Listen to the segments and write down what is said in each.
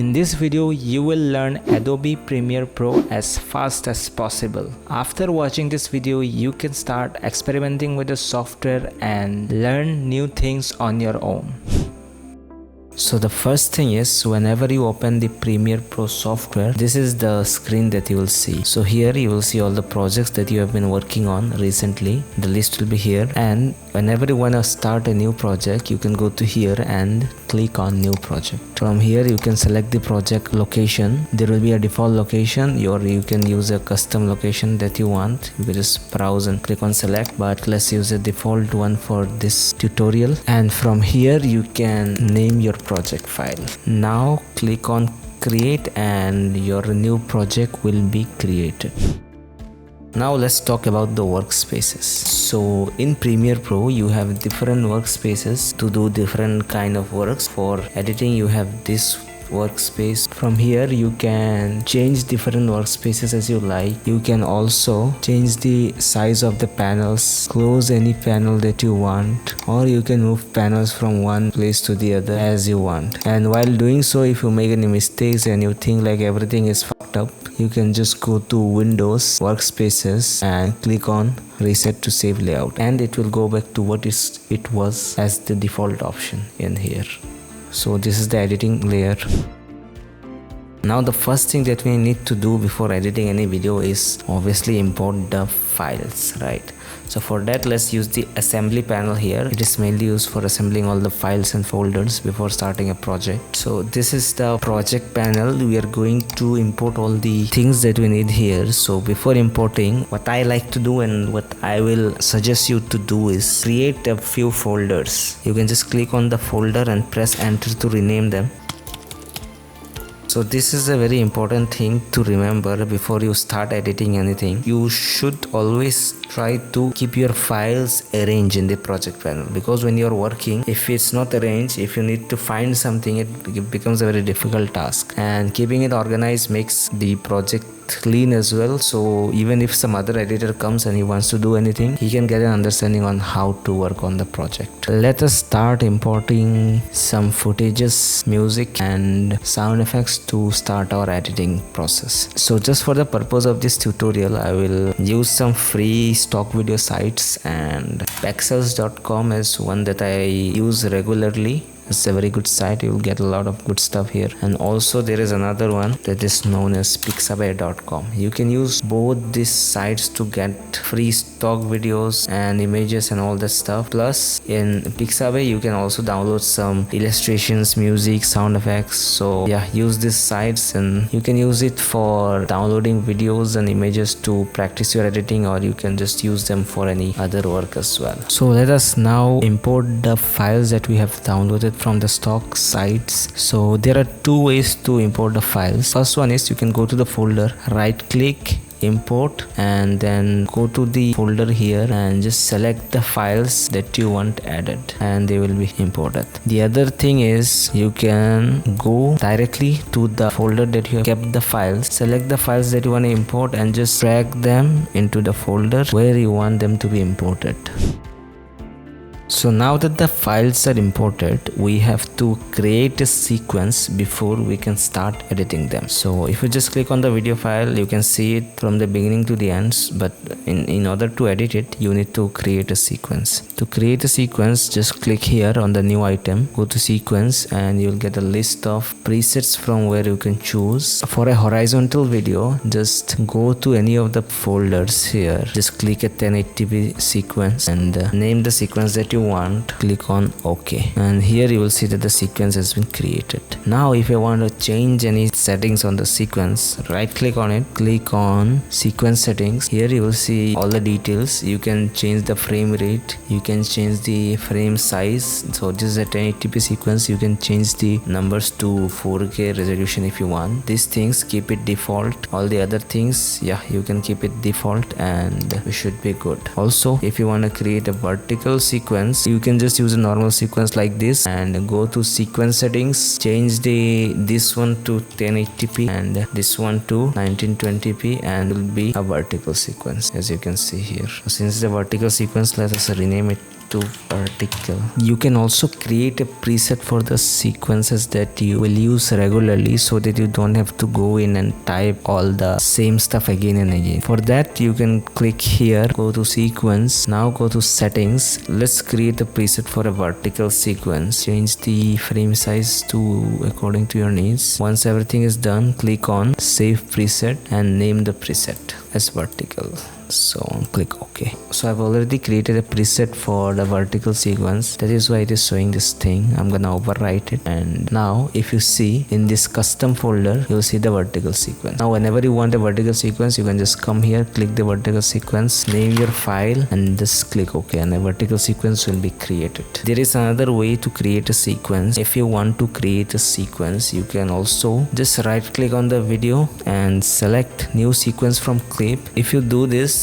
In this video, you will learn Adobe Premiere Pro as fast as possible. After watching this video, you can start experimenting with the software and learn new things on your own. So the first thing is, whenever you open the Premiere Pro software, this is the screen that you will see. So here you will see all the projects that you have been working on recently. The list will be here, and whenever you want to start a new project, you can go to here and click on new project. From here you can select the project location. There will be a default location, or you can use a custom location that you want. You can just browse and click on select, but let's use a default one for this tutorial. And from here you can name your project file. Now click on create and your new project will be created. Now let's talk about the workspaces. So in Premiere Pro you have different workspaces to do different kind of works. For editing you have this workspace. From here you can change different workspaces as you like. You can also change the size of the panels, close any panel that you want, or you can move panels from one place to the other as you want. And while doing so, if you make any mistakes and you think like everything is fucked up, you can just go to Windows, Workspaces, and click on reset to save layout, and it will go back to what it was as the default option in here. So this is the editing layer. Now the first thing that we need to do before editing any video is obviously import the files, right? So for that, let's use the assembly panel here. It is mainly used for assembling all the files and folders before starting a project. So this is the project panel. We are going to import all the things that we need here. So before importing, what I like to do and what I will suggest you to do is create a few folders. You can just click on the folder and press enter to rename them. So this is a very important thing to remember before you start editing anything. You should always try to keep your files arranged in the project panel, because when you're working, if it's not arranged, if you need to find something, it becomes a very difficult task. And keeping it organized makes the project clean as well. So even if some other editor comes and he wants to do anything, he can get an understanding on how to work on the project. Let us start importing some footages, music and sound effects to start our editing process. So just for the purpose of this tutorial, I will use some free stock video sites, and pexels.com is one that I use regularly. It's a very good site. You will get a lot of good stuff here. And also there is another one that is known as pixabay.com. You can use both these sites to get free stock videos and images and all that stuff. Plus in Pixabay you can also download some illustrations, music, sound effects. So yeah, use these sites and you can use it for downloading videos and images to practice your editing, or you can just use them for any other work as well. So let us now import the files that we have downloaded from the stock sites. So there are two ways to import the files. First one is you can go to the folder, right click, import, and then go to the folder here and just select the files that you want added, and they will be imported. The other thing is you can go directly to the folder that you have kept the files, select the files that you want to import and just drag them into the folder where you want them to be imported. So now that the files are imported, we have to create a sequence before we can start editing them. So if you just click on the video file, you can see it from the beginning to the ends, but in order to edit it, you need to create a sequence. To create a sequence, just click here on the new item, go to sequence, and you'll get a list of presets from where you can choose. For a horizontal video, just go to any of the folders here, just click a 1080p sequence and name the sequence that you want, click on OK, and here you will see that the sequence has been created. Now if you want to change any settings on the sequence, right click on it, click on sequence settings. Here you will see all the details. You can change the frame rate, you can change the frame size. So this is a 1080p sequence. You can change the numbers to 4K resolution if you want. These things keep it default. All the other things, yeah, you can keep it default and we should be good. Also, if you want to create a vertical sequence, you can just use a normal sequence like this and go to sequence settings, change this one to 1080p and this one to 1920p, and it will be a vertical sequence as you can see here. Since the vertical sequence, let us rename it to vertical. You can also create a preset for the sequences that you will use regularly, so that you don't have to go in and type all the same stuff again and again. For that, you can click here, go to sequence, now go to settings. Let's create a preset for a vertical sequence. Change the frame size to according to your needs. Once everything is done, click on save preset and name the preset as vertical. So click OK. So I've already created a preset for the vertical sequence. That is why it is showing this thing. I'm gonna overwrite it, and now if you see in this custom folder, you'll see the vertical sequence. Now whenever you want a vertical sequence, you can just come here, click the vertical sequence, name your file, and just click OK, and a vertical sequence will be created. There is another way to create a sequence. If you want to create a sequence, you can also just right click on the video and select new sequence from clip. If you do this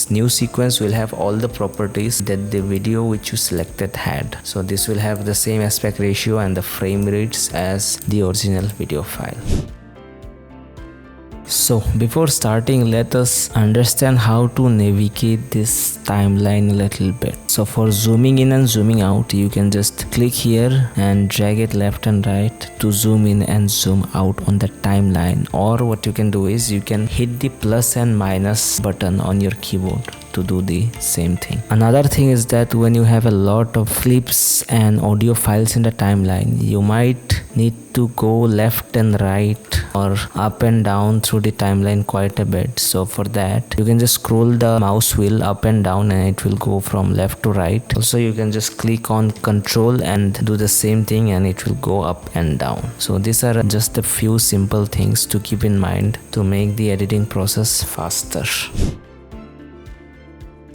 new sequence will have all the properties that the video which you selected had. So this will have the same aspect ratio and the frame rates as the original video file. So before starting, let us understand how to navigate this timeline a little bit. So for zooming in and zooming out, you can just click here and drag it left and right to zoom in and zoom out on the timeline. Or what you can do is you can hit the plus and minus button on your keyboard to do the same thing. Another thing is that when you have a lot of clips and audio files in the timeline, you might need to go left and right or up and down through the timeline quite a bit. So for that, you can just scroll the mouse wheel up and down and it will go from left to right. Also, you can just click on control and do the same thing and it will go up and down. So these are just a few simple things to keep in mind to make the editing process faster.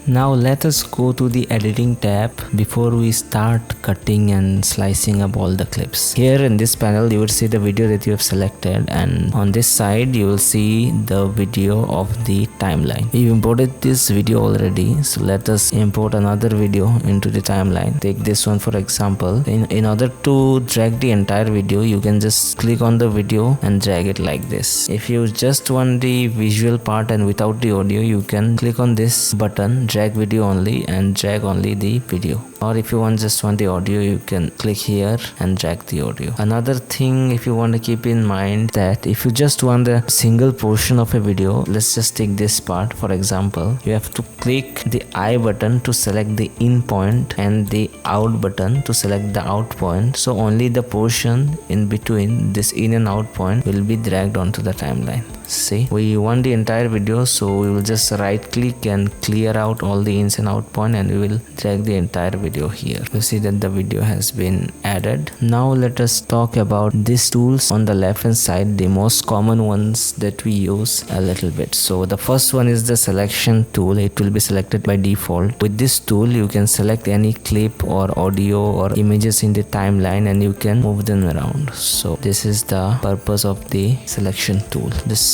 Now let us go to the editing tab before we start cutting and slicing up all the clips. Here in this panel you will see the video that you have selected, and on this side you will see the video of the timeline. We've imported this video already, so let us import another video into the timeline. Take this one for example. In order to drag the entire video, you can just click on the video and drag it like this. If you just want the visual part and without the audio, you can click on this button, drag video only, and drag only the video. Or if you just want the audio, you can click here and drag the audio. Another thing, if you want to keep in mind, that if you just want a single portion of a video, let's just take this part for example, you have to click the I button to select the in point and the out button to select the out point. So only the portion in between this in and out point will be dragged onto the timeline. See, we want the entire video, so we will just right click and clear out all the ins and out point, and we will drag the entire video here. You see that the video has been added. Now let us talk about these tools on the left hand side, the most common ones that we use a little bit. So the first one is the selection tool. It will be selected by default. With this tool you can select any clip or audio or images in the timeline and you can move them around. So this is the purpose of the selection tool.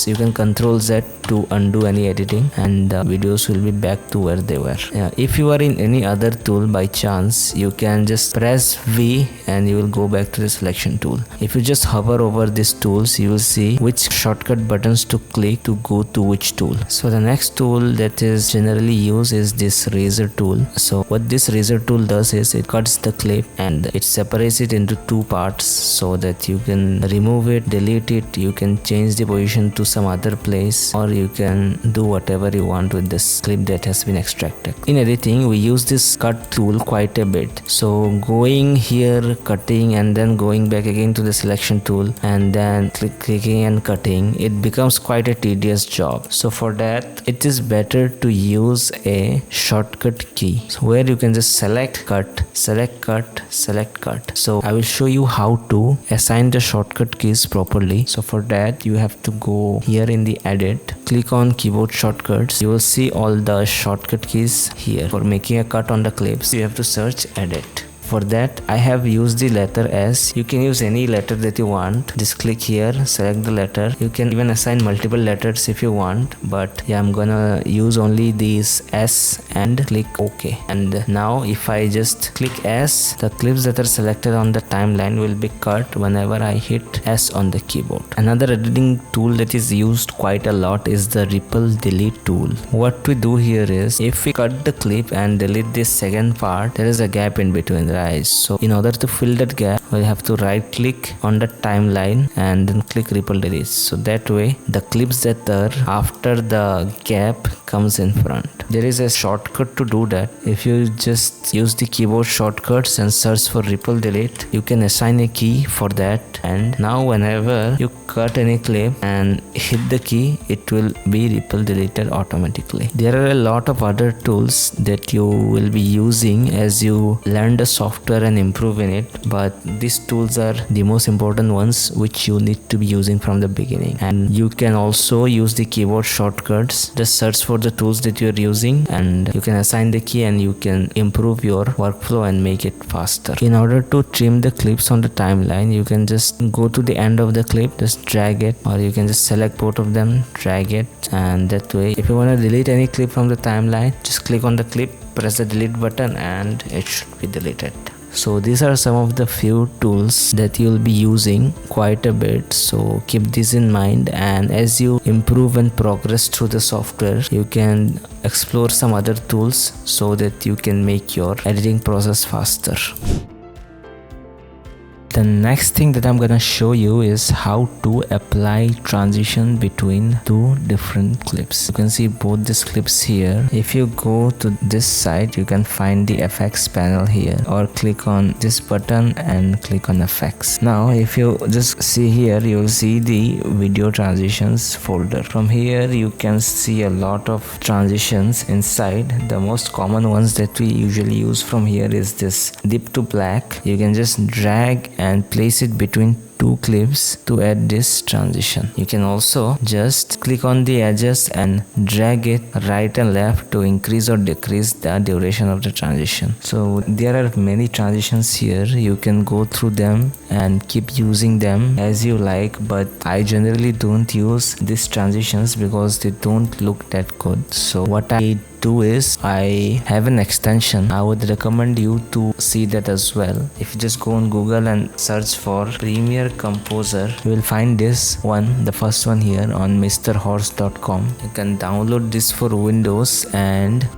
You can control Z to undo any editing, and the videos will be back to where they were. If you are in any other tool by chance, you can just press V and you will go back to the selection tool. If you just hover over these tools, you will see which shortcut buttons to click to go to which tool. So the next tool that is generally used is this razor tool. So what this razor tool does is it cuts the clip and it separates it into two parts so that you can remove it, delete it, you can change the position to some other place, or you can do whatever you want with this clip that has been extracted. In editing, we use this cut tool quite a bit. So going here, cutting, and then going back again to the selection tool and then clicking and cutting, it becomes quite a tedious job. So for that, it is better to use a shortcut key, so where you can just select cut, select cut, select cut. So I will show you how to assign the shortcut keys properly. So for that, you have to go here in the edit, click on keyboard shortcuts. You will see all the shortcut keys here. For making a cut on the clips, you have to search edit. For that I have used the letter S. You can use any letter that you want. Just click here, select the letter. You can even assign multiple letters if you want, but yeah, I'm gonna use only these S and click OK. And now if I just click S, the clips that are selected on the timeline will be cut whenever I hit S on the keyboard. Another editing tool that is used quite a lot is the ripple delete tool. What we do here is, if we cut the clip and delete this second part, there is a gap in between, right? So in order to fill that gap, we'll have to right click on the timeline and then click ripple delete. So that way the clips that are after the gap comes in front. There is a shortcut to do that. If you just use the keyboard shortcuts and search for ripple delete, you can assign a key for that, and now whenever you cut any clip and hit the key, it will be ripple deleted automatically. There are a lot of other tools that you will be using as you learn the software and improve in it, but these tools are the most important ones which you need to be using from the beginning. And you can also use the keyboard shortcuts. Just search for the tools that you are using and you can assign the key and you can improve your workflow and make it faster. In order to trim the clips on the timeline, you can just go to the end of the clip, just drag it, or you can just select both of them, drag it, and that way if you want to delete any clip from the timeline, just click on the clip, press the delete button, and it should be deleted. So these are some of the few tools that you'll be using quite a bit, so keep this in mind, and as you improve and progress through the software, you can explore some other tools so that you can make your editing process faster. The next thing that I'm gonna show you is how to apply transition between two different clips. You can see both these clips here. If you go to this side, you can find the effects panel here, or click on this button and click on effects. Now if you just see here, you'll see the video transitions folder. From here you can see a lot of transitions inside. The most common ones that we usually use from here is this dip to black. You can just drag and place it between two clips to add this transition. You can also just click on the edges and drag it right and left to increase or decrease the duration of the transition. So there are many transitions here. You can go through them and keep using them as you like, but I generally don't use these transitions because they don't look that good. So what I do is I have an extension. I would recommend you to see that as well. If you just go on Google and search for Premiere Composer, you will find this one, the first one here on mrhorse.com. You can download this for Windows, and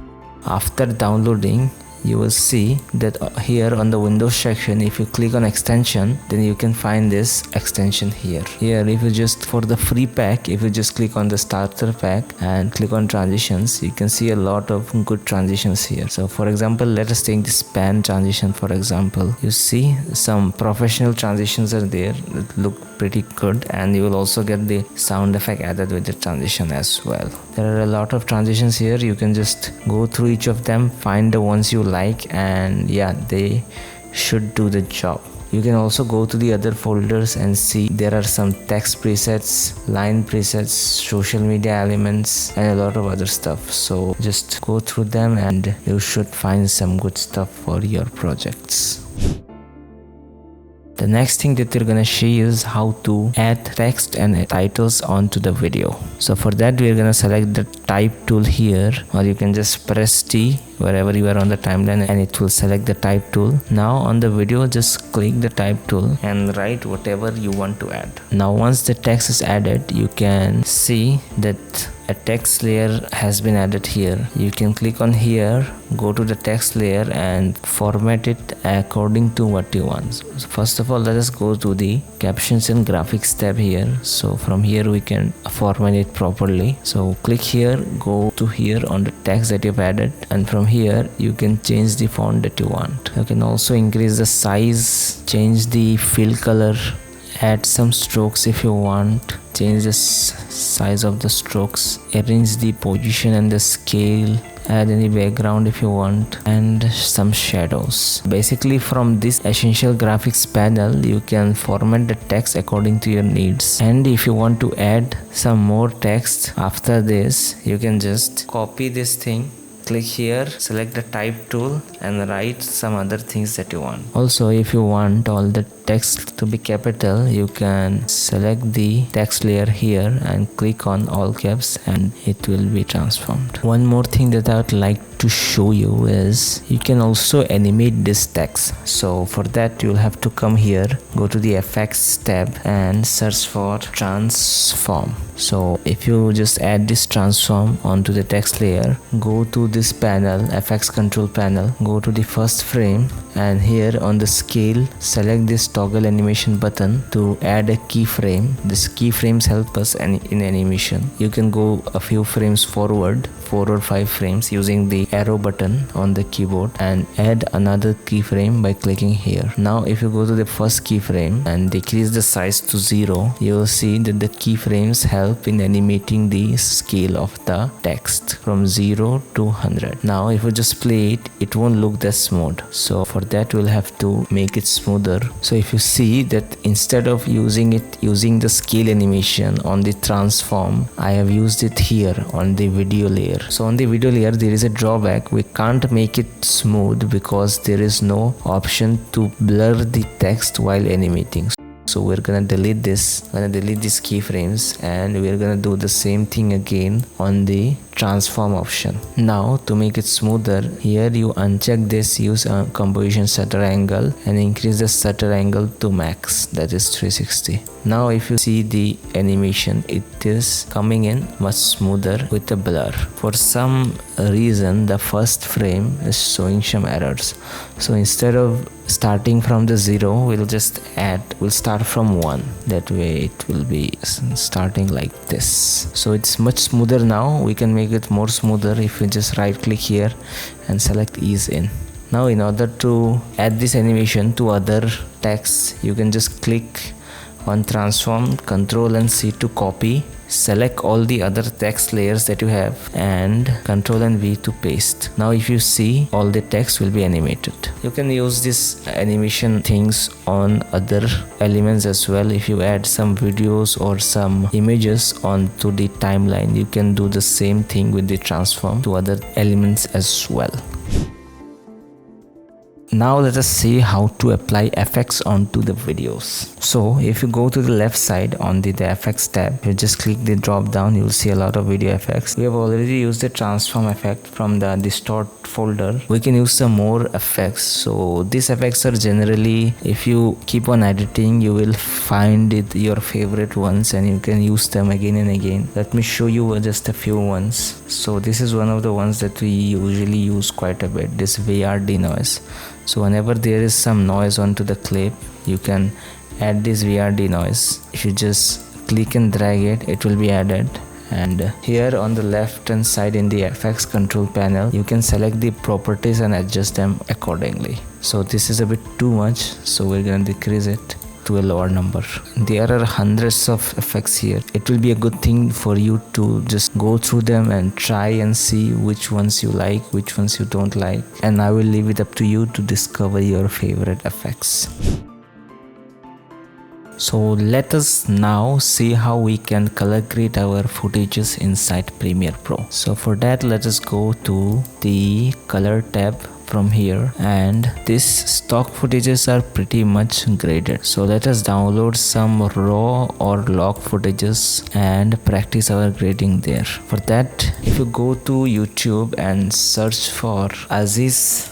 after downloading, you will see that here on the Windows section, if you click on extension, then you can find this extension here. Here, if you just, for the free pack, if you just click on the starter pack and click on transitions, you can see a lot of good transitions here. So for example, let us take this pan transition for example. You see some professional transitions are there that look pretty good, and you will also get the sound effect added with the transition as well. There are a lot of transitions here. You can just go through each of them, find the ones you like, and yeah, they should do the job. You can also go to the other folders and see there are some text presets, line presets, social media elements, and a lot of other stuff. So just go through them and you should find some good stuff for your projects. The next thing that we're gonna show you is how to add text and titles onto the video. So for that, we're gonna select the type tool here, or you can just press T wherever you are on the timeline and it will select the type tool. Now on the video, just click the type tool and write whatever you want to add. Now once the text is added, you can see that a text layer has been added here. You can click on here, go to the text layer and format it according to what you want. So first of all, let us go to the captions and graphics tab here. So from here we can format it properly. So click here, go to here on the text that you've added, and from here you can change the font that you want. You can also increase the size, change the fill color, add some strokes if you want, change the size of the strokes, arrange the position and the scale, add any background if you want, and some shadows. Basically from this essential graphics panel, you can format the text according to your needs. And if you want to add some more text after this, you can just copy this thing, click here, select the type tool and write some other things that you want. Also, if you want all the text to be capital, you can select the text layer here and click on all caps and it will be transformed. One more thing that I would like to show you is you can also animate this text. So for that you'll have to come here, go to the effects tab and search for transform. So if you just add this transform onto the text layer, go to this panel, FX control panel, go to the first frame and here on the scale select this toggle animation button to add a keyframe. This keyframes help us in animation. You can go a few frames forward, 4 or 5 frames using the arrow button on the keyboard and add another keyframe by clicking here. Now if you go to the first keyframe and decrease the size to 0, you will see that the keyframes help in animating the scale of the text from 0 to 100. Now if you just play it, it won't look that smooth. So for that we'll have to make it smoother. So if you see that instead of using the scale animation on the transform, I have used it here on the video layer. So on the video layer there is a drawback. We can't make it smooth because there is no option to blur the text while animating. So we're gonna delete this. I'm gonna delete these keyframes and we're gonna do the same thing again on the transform option. Now to make it smoother, here you uncheck this, use a composition shutter angle and increase the shutter angle to max, that is 360. Now if you see the animation, it is coming in much smoother with the blur. For some reason the first frame is showing some errors. So instead of starting from the 0, we'll start from 1. That way it will be starting like this. So it's much smoother now. We can make it more smoother if you just right click here and select ease in. Now in order to add this animation to other text, you can just click on transform, Ctrl and C to copy, select all the other text layers that you have and Ctrl and V to paste. Now if you see, all the text will be animated. You can use this animation things on other elements as well. If you add some videos or some images onto the timeline, you can do the same thing with the transform to other elements as well. Now let us see how to apply effects onto the videos. So if you go to the left side on the effects tab, you just click the drop down, you will see a lot of video effects. We have already used the transform effect from the distort folder. We can use some more effects. So these effects are generally, if you keep on editing, you will find it your favorite ones and you can use them again and again. Let me show you just a few ones. So this is one of the ones that we usually use quite a bit, this VRD noise. So whenever there is some noise onto the clip, you can add this VRD noise. If you just click and drag it, it will be added. And here on the left hand side in the FX control panel, you can select the properties and adjust them accordingly. So this is a bit too much, so we're going to decrease it to a lower number. There are hundreds of effects here. It will be a good thing for you to just go through them and try and see which ones you like, which ones you don't like, and I will leave it up to you to discover your favorite effects. So let us now see how we can color grade our footages inside Premiere Pro. So for that, let us go to the color tab from here, and these stock footages are pretty much graded. So let us download some raw or log footages and practice our grading there. For that, if you go to YouTube and search for Aziz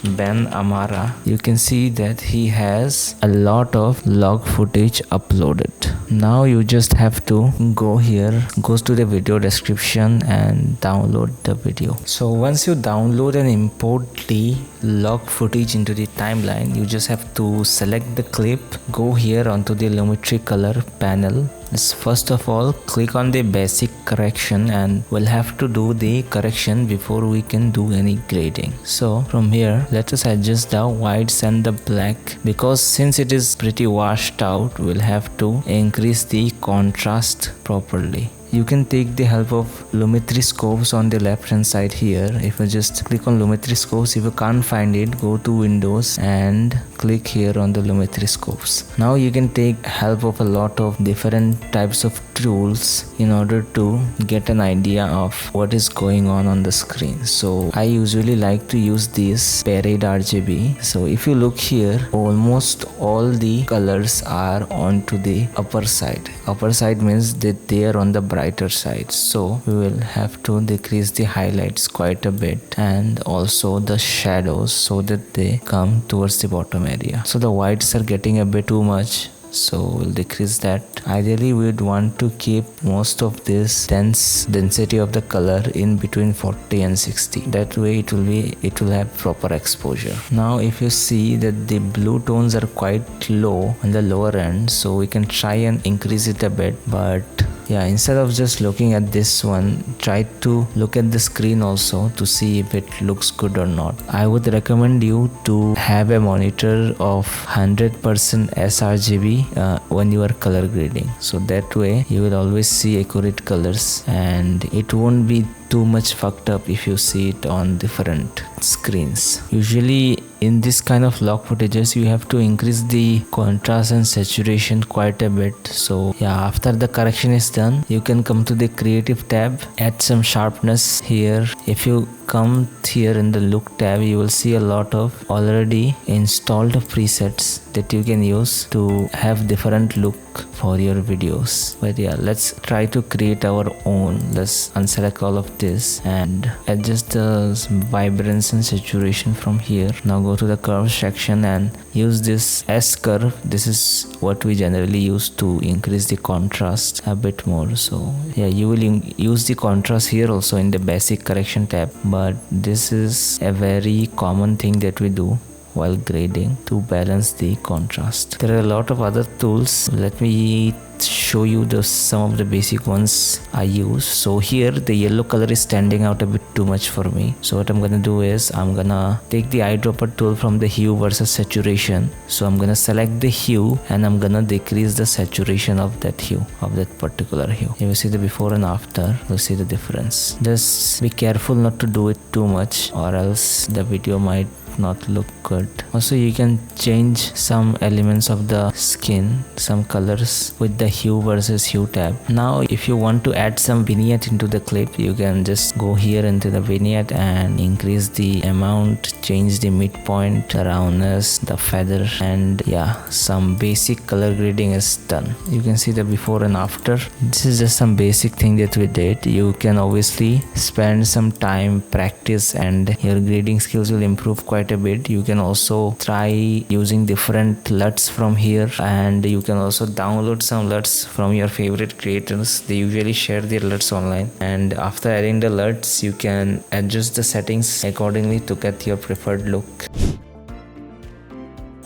Ben Amara, you can see that he has a lot of log footage uploaded. Now you just have to go here, goes to the video description and download the video. So once you download and import the log footage into the timeline, you just have to select the clip, go here onto the Lumetri color panel. First of all, click on the basic correction and we'll have to do the correction before we can do any grading. So from here, let us adjust the whites and the black, because since it is pretty washed out, we'll have to increase the contrast properly. you can take the help of Lumetri scopes on the left hand side here. If you just click on Lumetri scopes, if you can't find it, go to Windows and click here on the Lumetri scopes. Now you can take help of a lot of different types of tools in order to get an idea of what is going on the screen. So I usually like to use this Parade RGB. So if you look here, almost all the colors are onto the upper side. Upper side means that they are on the brighter side. So we will have to decrease the highlights quite a bit and also the shadows so that they come towards the bottom area. So the whites are getting a bit too much, so we'll decrease that. Ideally we would want to keep most of this density of the color in between 40 and 60. That way it will have proper exposure. Now if you see that the blue tones are quite low on the lower end, so we can try and increase it a bit. But yeah, instead of just looking at this one, try to look at the screen also to see if it looks good or not. I would recommend you to have a monitor of 100% sRGB when you are color grading. So that way you will always see accurate colors and it won't be too much fucked up if you see it on different screens. Usually in this kind of log footages you have to increase the contrast and saturation quite a bit. So yeah, after the correction is done, you can come to the creative tab, add some sharpness here. If you come here in the look tab, you will see a lot of already installed presets that you can use to have different look for your videos. But yeah, let's try to create our own. Let's unselect all of this and adjust the vibrance and saturation from here. Now go to the curve section and use this S curve. This is what we generally use to increase the contrast a bit more. So yeah, you will use the contrast here also in the basic correction tab, but this is a very common thing that we do while grading to balance the contrast. There are a lot of other tools. Let me show you some of the basic ones I use. So here the yellow color is standing out a bit too much for me. So what I'm gonna do is I'm gonna take the eyedropper tool from the hue versus saturation. So I'm gonna select the hue and I'm gonna decrease the saturation of that hue, of that particular hue. You will see the before and after, you'll see the difference. Just be careful not to do it too much or else the video might not look good. Also you can change some elements of the skin, some colors with the hue versus hue tab. Now if you want to add some vignette into the clip, you can just go here into the vignette and increase the amount, change the midpoint, the roundness, the feather, and yeah, some basic color grading is done. You can see the before and after. This is just some basic thing that we did. You can obviously spend some time, practice, and your grading skills will improve quite a bit. You can also try using different LUTs from here, and you can also download some LUTs from your favorite creators. They usually share their LUTs online, and after adding the LUTs you can adjust the settings accordingly to get your preferred look.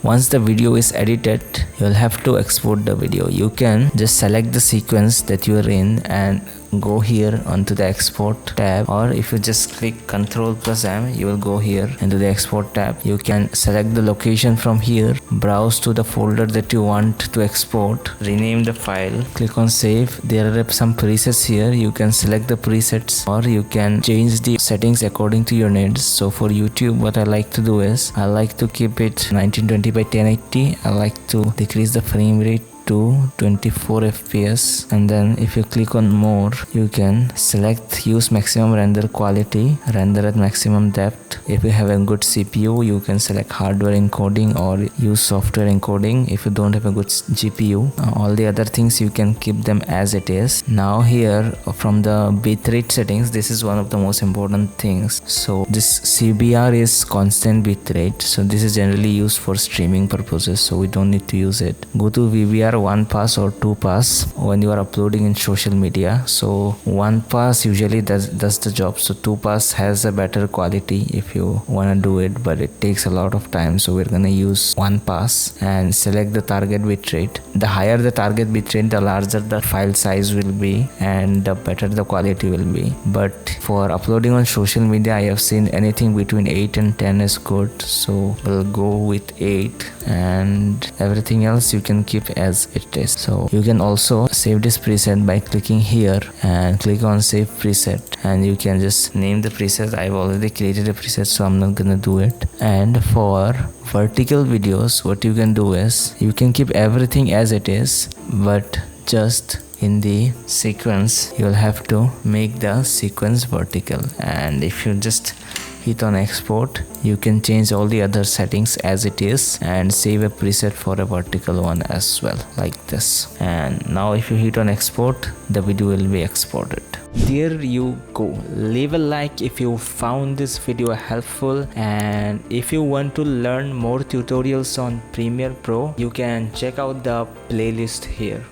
Once the video is edited, you'll have to export the video. You can just select the sequence that you are in and go here onto the export tab, or if you just click Ctrl+M, you will go here into the export tab. You can select the location from here, browse to the folder that you want to export, rename the file, click on save. There are some presets here. You can select the presets or you can change the settings according to your needs. So for YouTube, what I like to do is I like to keep it 1920 by 1080. I like to decrease the frame rate to 24 fps, and then if you click on more, you can select use maximum render quality, render at maximum depth. If you have a good CPU, you can select hardware encoding or use software encoding. If you don't have a good GPU, all the other things you can keep them as it is. Now here from the bitrate settings, this is one of the most important things. So this CBR is constant bitrate, so this is generally used for streaming purposes, so we don't need to use it. Go to VBR 1 pass or 2 pass when you are uploading in social media. So 1 pass usually does the job, so 2 pass has a better quality if you want to do it, but it takes a lot of time, so we're gonna use 1 pass and select the target bitrate. The higher the target bitrate, the larger the file size will be and the better the quality will be. But for uploading on social media, I have seen anything between 8 and 10 is good, so we'll go with 8, and everything else you can keep as it is. So you can also save this preset by clicking here and click on save preset, and you can just name the preset. I've already created a preset, so I'm not gonna do it. And for vertical videos, what you can do is you can keep everything as it is, but just in the sequence you'll have to make the sequence vertical. And if you just hit on export, you can change all the other settings as it is and save a preset for a vertical one as well, like this. And now if you hit on export, the video will be exported. There you go. Leave a like if you found this video helpful, and if you want to learn more tutorials on Premiere Pro, you can check out the playlist here.